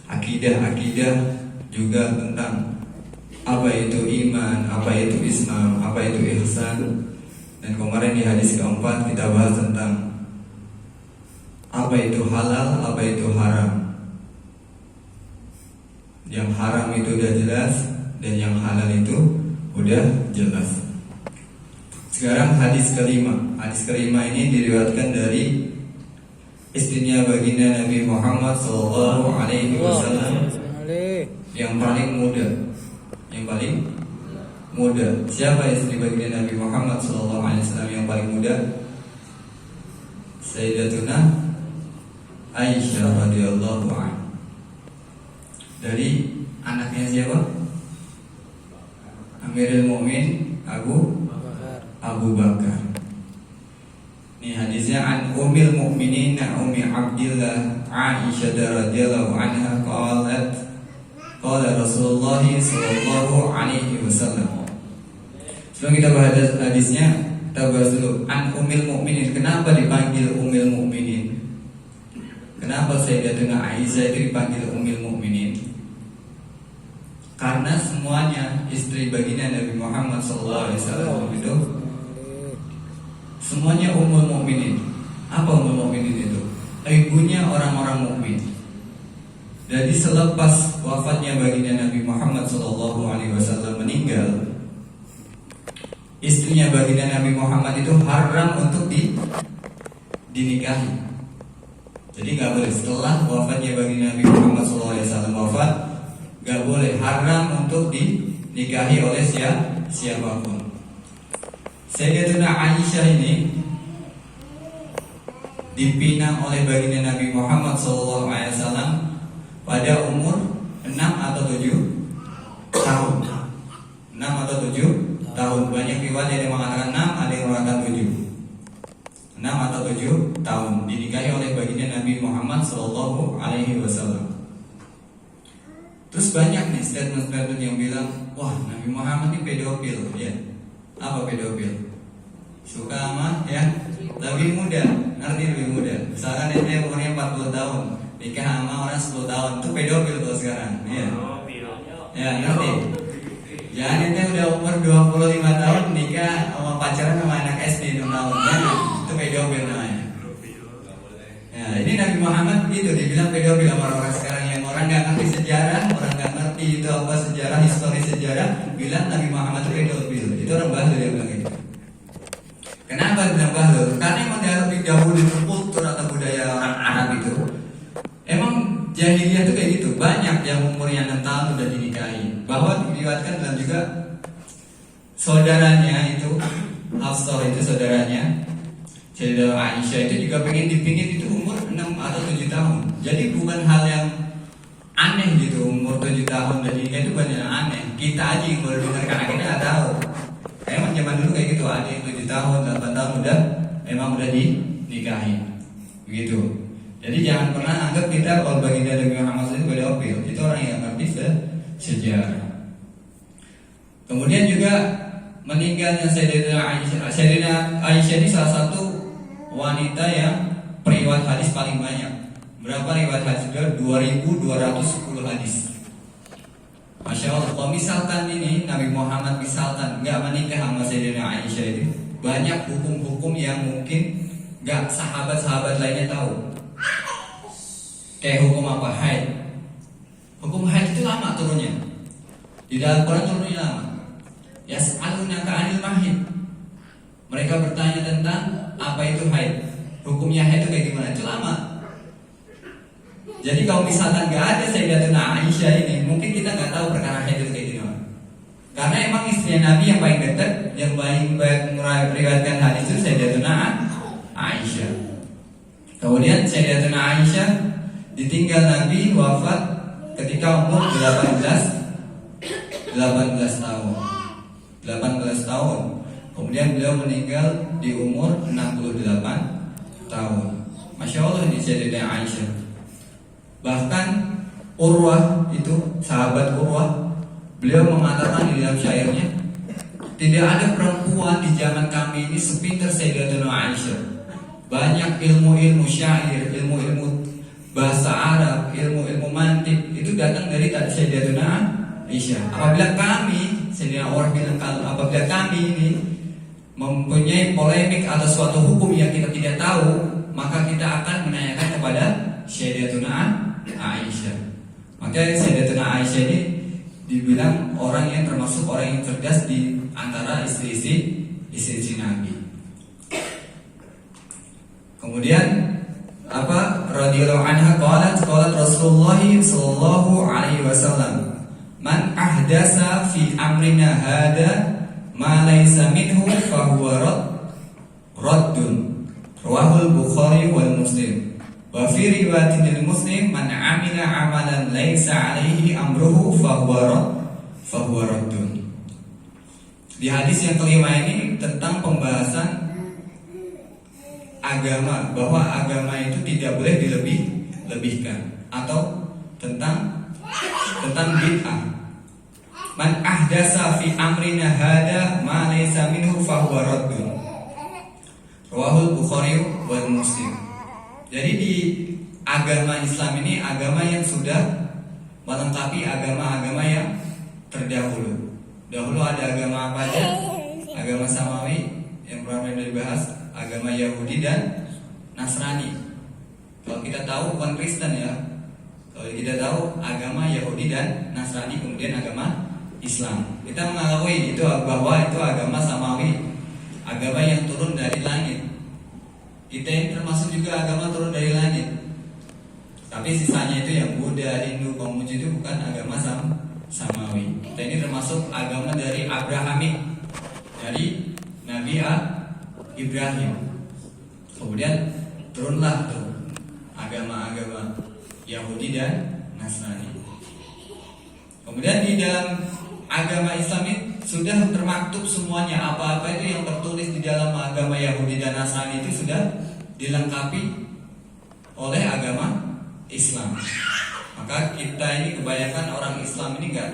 akidah juga tentang apa itu iman, apa itu Islam, apa itu ihsan. Dan kemarin di hadis keempat kita bahas tentang apa itu halal, apa itu haram. Yang haram itu udah jelas, dan yang halal itu udah jelas. Sekarang hadis kelima. Hadis kelima ini diriwayatkan dari istrinya baginda Nabi Muhammad SAW yang paling muda. Yang paling muda. Siapa istri baginda Nabi Muhammad SAW yang paling muda? Sayyidatuna Aisyah radhiyallahu anha. Dari anaknya siapa? Amirul Mukminin Abu Bakar. Ini hadisnya an Ummul Mukminin Ummi Abdillah Aisyah radhiyallahu anha qalat qala Rasulullah sallallahu alaihi wasallam. Sebelum kita bahas hadisnya, kita bahas dulu an Ummul Mukminin. Kenapa dipanggil Ummul Mukminin? Kenapa Sayyidatuna Aisyah itu dipanggil Ummul Mukminin? Karena semuanya istri baginda Nabi Muhammad SAW itu semuanya Ummul Mukminin. Apa Ummul Mukminin itu? Ibunya orang-orang mukmin. Jadi selepas wafatnya baginda Nabi Muhammad SAW meninggal, istrinya baginda Nabi Muhammad itu haram untuk dinikahi. Jadi nggak boleh setelah wafatnya baginda Nabi Muhammad SAW wafat, nggak boleh, haram untuk dinikahi oleh siapapun. Sayyidatuna Aisyah ini dipinang oleh baginda Nabi Muhammad SAW pada umur 6 atau 7 tahun. 6 atau 7 tahun. Banyak riwayat yang mengatakan 6, ada yang mengatakan 7. 6 atau 7 tahun dinikahi oleh baginda Nabi Muhammad SAW. Terus banyak nih statement-statement yang bilang, wah Nabi Muhammad ini pedofil, ya. Apa pedofil? Suka sama ya lebih muda, ngerti lebih muda. Misalkan dia umurnya 40 tahun, nikah sama orang 10 tahun, itu pedofil tuh sekarang, ya. Ya ngerti. Jangan dia udah umur 25 tahun nikah sama pacaran sama anak SD 6 tahun, ya, itu pedofil namanya. Ya, ini Nabi Muhammad gitu dibilang pedofil sama orang sekarang yang orang nggak ngerti sejarah, orang nggak ngerti itu apa sejarah, histori sejarah, bilang Nabi Muhammad itu pedofil. Itu orang bahlul yang bilang gitu. Kenapa bilang bahlul? Karena emang dari dahulu itu kultur atau budaya orang Arab itu, emang jahiliyah itu kayak gitu. Banyak yang umurnya 6 tahun udah dinikahi. Bahwa diriwayatkan dalam juga saudaranya itu Hafsah itu saudaranya Sayyidah Aisyah itu juga pengen dipingin itu umur 6 atau 7 tahun. Jadi bukan hal yang aneh gitu, umur 7 tahun dan nikah itu bukan yang aneh. Kita aja yang baru dengar karena kita nggak tahu. Emang zaman dulu kayak gitu, ada yang 7 tahun, 8 tahun udah dinikahi, begitu. Jadi jangan pernah anggap kita kalau baginda Nabi Muhammad itu pedofil. Itu orang yang ngerti sejarah. Kemudian juga meninggalnya Sayyidatina Aisyah ini salah satu wanita yang periwayat hadis paling banyak. Berapa riwayat hadis? 2.210 hadis. Masya Allah. Kalau misalkan ini Nabi Muhammad misalkan nggak menikah sama Sayyidatina Aisyah itu, banyak hukum-hukum yang mungkin nggak sahabat-sahabat lainnya tahu. Kayak hukum apa? Haid. Hukum haid itu lama turunnya. Di dalam Quran turunnya lama. Yas'alunaka 'anil mahid. Mereka bertanya tentang apa itu haid. Hukumnya haid itu kayak gimana? Itu lama. Jadi kalau misalkan nggak ada Sayyidatuna Aisyah ini, mungkin kita nggak tahu perkara haid itu kayak gimana. Karena emang istri Nabi yang paling dekat, yang paling meriwayatkan hadis itu Sayyidatuna Aisyah. Kemudian Sayyidatuna Aisyah ditinggal Nabi wafat ketika umur 18 tahun. 18 tahun. Kemudian beliau meninggal di umur 68 tahun. Masya Allah ini Sayyidatuna Aisyah. Bahkan Urwah itu, sahabat Urwah, beliau mengatakan di dalam syairnya, tidak ada perempuan di zaman kami ini sepintar Sayyidatuna Aisyah. Banyak ilmu-ilmu syair, ilmu-ilmu bahasa Arab, ilmu-ilmu mantik itu datang dari Sayyidatuna Aisyah. Apabila kami, Sayyidina Umar bilang, apabila kami ini mempunyai polemik atau suatu hukum yang kita tidak tahu, maka kita akan menanyakan kepada Sayyidatuna Aisyah. Maka Sayyidatuna Aisyah ini dibilang orang yang termasuk orang yang cerdas di antara istri-istri Nabi. Kemudian radhiyallahu anha qalat Rasulullah sallallahu alaihi wasallam, man ahdasa fi amrina hada ma laysa minhu fa huwa raddun. Rawahul Bukhari wal Muslim. Wa fi riwayatin lil Muslim, man amila amalan laysa alaihi amruhu fa huwa raddun. Di hadis yang kelima ini tentang pembahasan agama, bahwa agama itu tidak boleh dilebih-lebihkan, atau tentang bid'ah. Man ahdasa fi amrina hada ma laysa minhu fa huwa raddun. Rawahul Bukhari wal Muslim. Jadi di agama Islam ini agama yang sudah melengkapi agama-agama yang terdahulu. Dahulu ada agama apa aja? Agama Samawi yang pernah dibahas, agama Yahudi dan Nasrani. Kalau kita tahu bukan Kristen ya. Kalau kita tahu agama Yahudi dan Nasrani, kemudian agama Islam. Kita mengakui itu bahwa itu agama Samawi, agama yang turun dari langit. Kita ini termasuk juga agama turun dari langit. Tapi sisanya itu yang Buddha, Hindu, Konghucu itu bukan agama Samawi. Kita ini termasuk agama dari Abrahamik, dari Nabi Ibrahim. Kemudian turunlah tuh agama-agama Yahudi dan Nasrani. Kemudian di dalam agama Islam ini sudah termaktub semuanya, apa-apa itu yang tertulis di dalam agama Yahudi dan Nasrani itu sudah dilengkapi oleh agama Islam. Maka kita ini kebanyakan orang Islam ini nggak